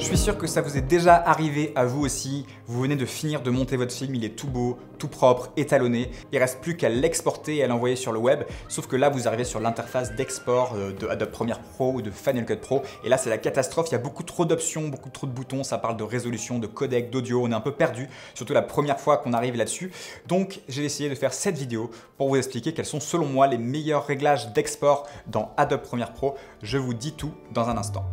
Je suis sûr que ça vous est déjà arrivé à vous aussi. Vous venez de finir de monter votre film, il est tout beau, tout propre, étalonné. Il ne reste plus qu'à l'exporter et à l'envoyer sur le web. Sauf que là, vous arrivez sur l'interface d'export de Adobe Premiere Pro ou de Final Cut Pro. Et là, c'est la catastrophe. Il y a beaucoup trop d'options, beaucoup trop de boutons. Ça parle de résolution, de codec, d'audio. On est un peu perdu, surtout la première fois qu'on arrive là-dessus. Donc, j'ai essayé de faire cette vidéo pour vous expliquer quels sont, selon moi, les meilleurs réglages d'export dans Adobe Premiere Pro. Je vous dis tout dans un instant.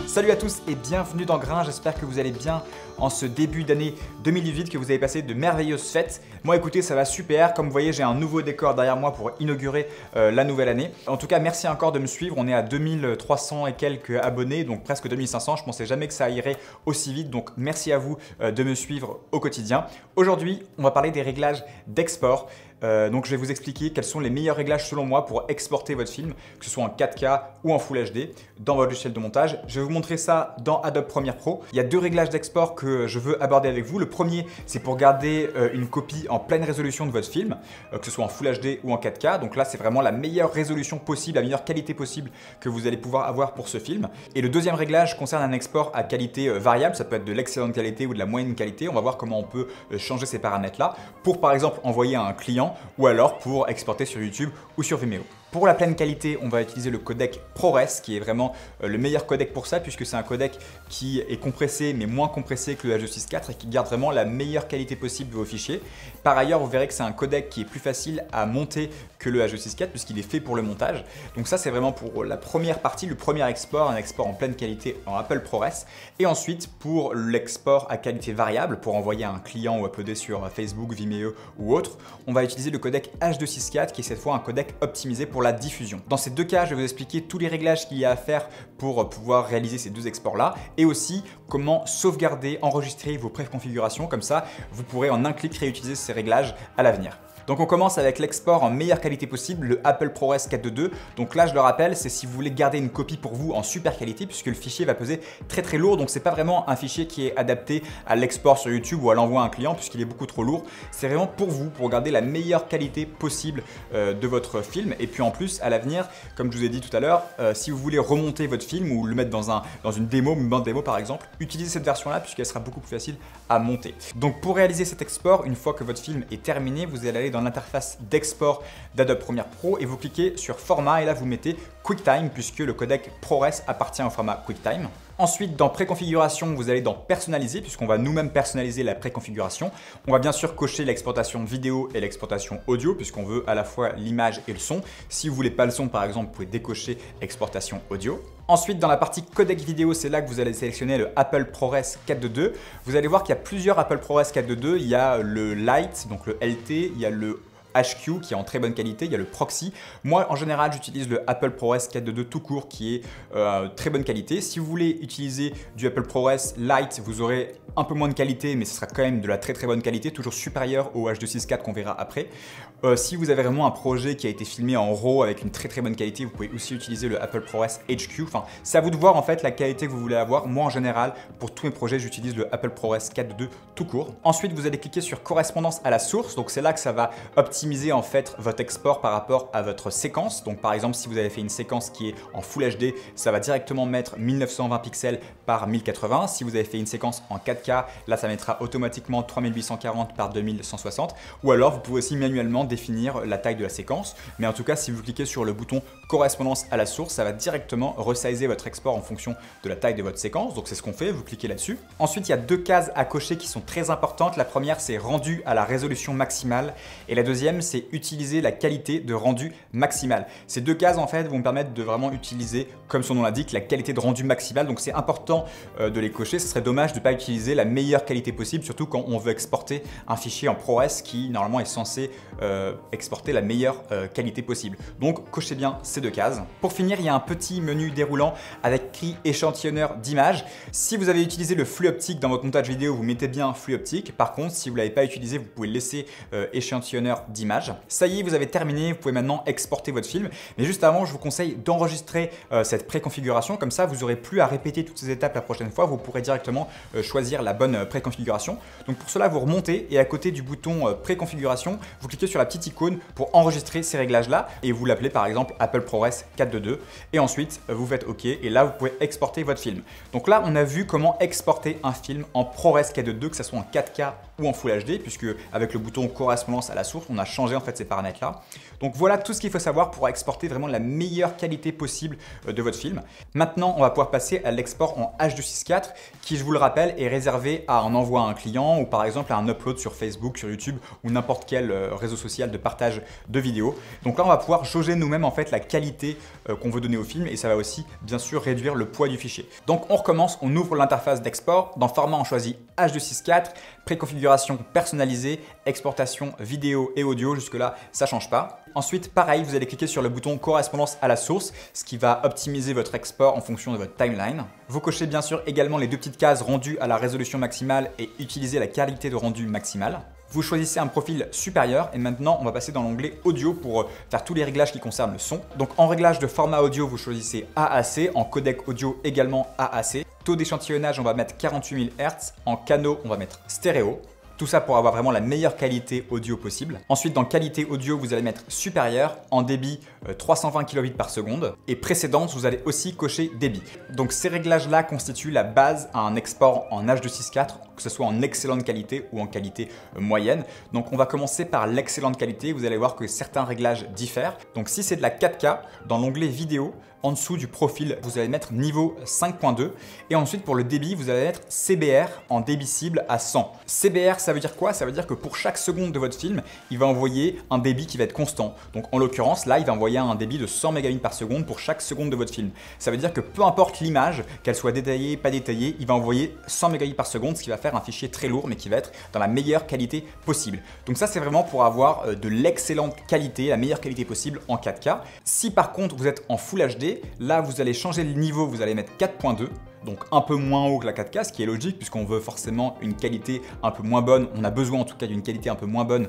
Salut à tous et bienvenue dans Grain, j'espère que vous allez bien en ce début d'année 2018, que vous avez passé de merveilleuses fêtes. Moi écoutez, ça va super, comme vous voyez j'ai un nouveau décor derrière moi pour inaugurer la nouvelle année. En tout cas merci encore de me suivre, on est à 2300 et quelques abonnés, donc presque 2500, je pensais jamais que ça irait aussi vite, donc merci à vous de me suivre au quotidien. Aujourd'hui on va parler des réglages d'export. Donc je vais vous expliquer quels sont les meilleurs réglages selon moi pour exporter votre film, que ce soit en 4K ou en Full HD, dans votre logiciel de montage. Je vais vous montrer ça dans Adobe Premiere Pro. Il y a deux réglages d'export que je veux aborder avec vous. Le premier, c'est pour garder une copie en pleine résolution de votre film, que ce soit en Full HD ou en 4K. Donc là, c'est vraiment la meilleure résolution possible, la meilleure qualité possible que vous allez pouvoir avoir pour ce film. Et le deuxième réglage concerne un export à qualité variable. Ça peut être de l'excellente qualité ou de la moyenne qualité. On va voir comment on peut changer ces paramètres-là pour, par exemple, envoyer à un client ou alors pour exporter sur YouTube ou sur Vimeo. Pour la pleine qualité, on va utiliser le codec ProRes qui est vraiment le meilleur codec pour ça puisque c'est un codec qui est compressé mais moins compressé que le H264 et qui garde vraiment la meilleure qualité possible de vos fichiers. Par ailleurs, vous verrez que c'est un codec qui est plus facile à monter que le H264 puisqu'il est fait pour le montage. Donc ça, c'est vraiment pour la première partie, le premier export, un export en pleine qualité en Apple ProRes. Et ensuite, pour l'export à qualité variable, pour envoyer à un client ou uploader sur Facebook, Vimeo ou autre, on va utiliser le codec H264 qui est cette fois un codec optimisé pour la diffusion. Dans ces deux cas, je vais vous expliquer tous les réglages qu'il y a à faire pour pouvoir réaliser ces deux exports-là et aussi comment sauvegarder, enregistrer vos préconfigurations. Comme ça, vous pourrez en un clic réutiliser ces réglages à l'avenir. Donc on commence avec l'export en meilleure qualité possible, le Apple ProRes 4.2. Donc là, je le rappelle, c'est si vous voulez garder une copie pour vous en super qualité puisque le fichier va peser très lourd. Donc c'est pas vraiment un fichier qui est adapté à l'export sur YouTube ou à l'envoi à un client puisqu'il est beaucoup trop lourd. C'est vraiment pour vous, pour garder la meilleure qualité possible de votre film. Et puis en plus, à l'avenir, comme je vous ai dit tout à l'heure, si vous voulez remonter votre film ou le mettre dans une démo, une bande démo par exemple, utilisez cette version-là puisqu'elle sera beaucoup plus facile à monter. Donc pour réaliser cet export, une fois que votre film est terminé, vous allez aller dans l'interface d'export d'Adobe Premiere Pro et vous cliquez sur format et là vous mettez QuickTime puisque le codec ProRes appartient au format QuickTime. Ensuite, dans préconfiguration, vous allez dans personnaliser puisqu'on va nous-mêmes personnaliser la préconfiguration. On va bien sûr cocher l'exportation vidéo et l'exportation audio puisqu'on veut à la fois l'image et le son. Si vous voulez pas le son par exemple, vous pouvez décocher exportation audio. Ensuite, dans la partie codec vidéo, c'est là que vous allez sélectionner le Apple ProRes 4.2. Vous allez voir qu'il y a plusieurs Apple ProRes 4.2. Il y a le Lite, donc le LT, il y a le HQ qui est en très bonne qualité, il y a le Proxy. Moi en général j'utilise le Apple ProRes 4.2 tout court qui est très bonne qualité. Si vous voulez utiliser du Apple ProRes Lite, vous aurez un peu moins de qualité mais ce sera quand même de la très bonne qualité, toujours supérieur au H264 qu'on verra après. Si vous avez vraiment un projet qui a été filmé en RAW avec une très bonne qualité, vous pouvez aussi utiliser le Apple ProRes HQ. Enfin, c'est à vous de voir en fait la qualité que vous voulez avoir. Moi en général, pour tous mes projets, j'utilise le Apple ProRes 4.2 tout court. Ensuite, vous allez cliquer sur correspondance à la source. Donc c'est là que ça va optimiser en fait votre export par rapport à votre séquence. Donc par exemple, si vous avez fait une séquence qui est en Full HD, ça va directement mettre 1920 pixels par 1080. Si vous avez fait une séquence en 4K, là ça mettra automatiquement 3840 par 2160. Ou alors vous pouvez aussi manuellement définir la taille de la séquence. Mais en tout cas, si vous cliquez sur le bouton correspondance à la source, ça va directement resizer votre export en fonction de la taille de votre séquence. Donc c'est ce qu'on fait, vous cliquez là-dessus. Ensuite, il y a deux cases à cocher qui sont très importantes. La première, c'est rendu à la résolution maximale. Et la deuxième, c'est utiliser la qualité de rendu maximal. Ces deux cases en fait vont me permettre de vraiment utiliser, comme son nom l'indique, la qualité de rendu maximal. Donc c'est important de les cocher. Ce serait dommage de ne pas utiliser la meilleure qualité possible, surtout quand on veut exporter un fichier en ProRes qui normalement est censé exporter la meilleure qualité possible. Donc cochez bien ces deux cases. Pour finir, il y a un petit menu déroulant avec écrit échantillonneur d'images. Si vous avez utilisé le flux optique dans votre montage vidéo, vous mettez bien flux optique. Par contre, si vous ne l'avez pas utilisé, vous pouvez laisser échantillonneur d'images d'image. Ça y est, vous avez terminé, vous pouvez maintenant exporter votre film. Mais juste avant, je vous conseille d'enregistrer cette préconfiguration. Comme ça, vous n'aurez plus à répéter toutes ces étapes la prochaine fois. Vous pourrez directement choisir la bonne préconfiguration. Donc pour cela, vous remontez et à côté du bouton préconfiguration, vous cliquez sur la petite icône pour enregistrer ces réglages-là et vous l'appelez par exemple Apple ProRes 422 et ensuite vous faites OK et là vous pouvez exporter votre film. Donc là, on a vu comment exporter un film en ProRes 422, que ce soit en 4K ou en Full HD, puisque avec le bouton correspondance à la source, on a changé en fait ces paramètres-là. Donc voilà tout ce qu'il faut savoir pour exporter vraiment la meilleure qualité possible de votre film. Maintenant, on va pouvoir passer à l'export en H.264 qui, je vous le rappelle, est réservé à un envoi à un client ou par exemple à un upload sur Facebook, sur YouTube ou n'importe quel réseau social de partage de vidéos. Donc là, on va pouvoir jauger nous-mêmes en fait la qualité qu'on veut donner au film et ça va aussi bien sûr réduire le poids du fichier. Donc on recommence, on ouvre l'interface d'export. Dans format, on choisit H.264, préconfiguration personnalisée, exportation vidéo et audio. Jusque-là, ça ne change pas. Ensuite, pareil, vous allez cliquer sur le bouton correspondance à la source, ce qui va optimiser votre export en fonction de votre timeline. Vous cochez bien sûr également les deux petites cases rendu à la résolution maximale et utiliser la qualité de rendu maximale. Vous choisissez un profil supérieur et maintenant on va passer dans l'onglet audio pour faire tous les réglages qui concernent le son. Donc en réglage de format audio, vous choisissez AAC, en codec audio également AAC. Taux d'échantillonnage, on va mettre 48 000 Hz, en canaux, on va mettre stéréo. Tout ça pour avoir vraiment la meilleure qualité audio possible. Ensuite, dans qualité audio, vous allez mettre supérieur, en débit 320 kbps par seconde. Et précédente, vous allez aussi cocher débit. Donc ces réglages-là constituent la base à un export en H.264, que ce soit en excellente qualité ou en qualité moyenne. Donc on va commencer par l'excellente qualité. Vous allez voir que certains réglages diffèrent. Donc si c'est de la 4K, dans l'onglet vidéo, en dessous du profil, vous allez mettre niveau 5.2 et ensuite pour le débit, vous allez mettre CBR en débit cible à 100. CBR, ça veut dire quoi? Ça veut dire que pour chaque seconde de votre film, il va envoyer un débit qui va être constant. Donc en l'occurrence, là, il va envoyer un débit de 100 mégabits par seconde pour chaque seconde de votre film. Ça veut dire que peu importe l'image, qu'elle soit détaillée, pas détaillée, il va envoyer 100 mégabits par seconde, ce qui va faire un fichier très lourd mais qui va être dans la meilleure qualité possible. Donc ça, c'est vraiment pour avoir de l'excellente qualité, la meilleure qualité possible en 4K. Si par contre, vous êtes en Full HD, là, vous allez changer le niveau, vous allez mettre 4.2. Donc un peu moins haut que la 4K, ce qui est logique puisqu'on veut forcément une qualité un peu moins bonne. On a besoin en tout cas d'une qualité un peu moins bonne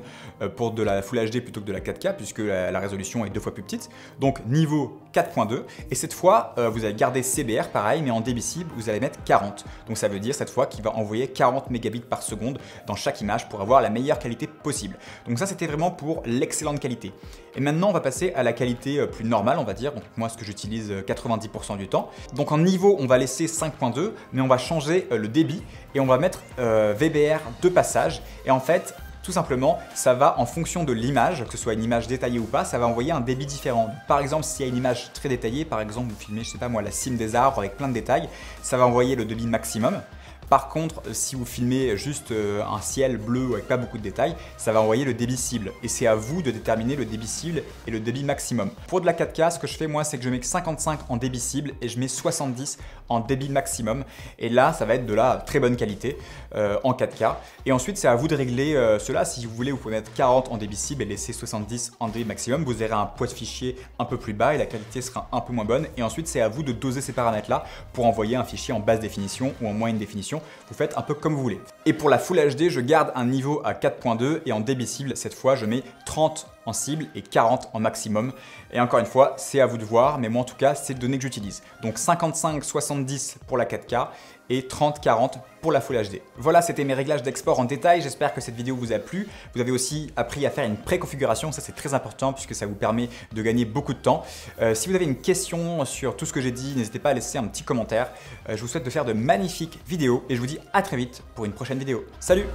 pour de la Full HD plutôt que de la 4K puisque la résolution est 2 fois plus petite. Donc niveau 4.2 et cette fois vous allez garder CBR pareil mais en débit cible vous allez mettre 40. Donc ça veut dire cette fois qu'il va envoyer 40 mégabits par seconde dans chaque image pour avoir la meilleure qualité possible. Donc ça c'était vraiment pour l'excellente qualité. Et maintenant on va passer à la qualité plus normale on va dire. Donc moi ce que j'utilise 90% du temps. Donc en niveau on va laisser 5.2 mais on va changer le débit et on va mettre VBR de passage et en fait tout simplement ça va en fonction de l'image, que ce soit une image détaillée ou pas, ça va envoyer un débit différent. Par exemple s'il y a une image très détaillée, par exemple vous filmez je sais pas moi la cime des arbres avec plein de détails, ça va envoyer le débit maximum. Par contre, si vous filmez juste un ciel bleu avec pas beaucoup de détails, ça va envoyer le débit cible. Et c'est à vous de déterminer le débit cible et le débit maximum. Pour de la 4K, ce que je fais moi, c'est que je mets 55 en débit cible et je mets 70 en débit maximum. Et là, ça va être de la très bonne qualité en 4K. Et ensuite, c'est à vous de régler cela. Si vous voulez, vous pouvez mettre 40 en débit cible et laisser 70 en débit maximum. Vous aurez un poids de fichier un peu plus bas et la qualité sera un peu moins bonne. Et ensuite, c'est à vous de doser ces paramètres-là pour envoyer un fichier en basse définition ou en moyenne définition. Vous faites un peu comme vous voulez. Et pour la Full HD, je garde un niveau à 4.2 et en débit cible, cette fois, je mets 30 en cible et 40 en maximum. Et encore une fois, c'est à vous de voir, mais moi en tout cas, c'est les données que j'utilise. Donc 55-70 pour la 4K et 30-40 pour la Full HD. Voilà, c'était mes réglages d'export en détail. J'espère que cette vidéo vous a plu. Vous avez aussi appris à faire une préconfiguration. Ça, c'est très important puisque ça vous permet de gagner beaucoup de temps. Si vous avez une question sur tout ce que j'ai dit, n'hésitez pas à laisser un petit commentaire. Je vous souhaite de faire de magnifiques vidéos et je vous dis à très vite pour une prochaine vidéo. Salut!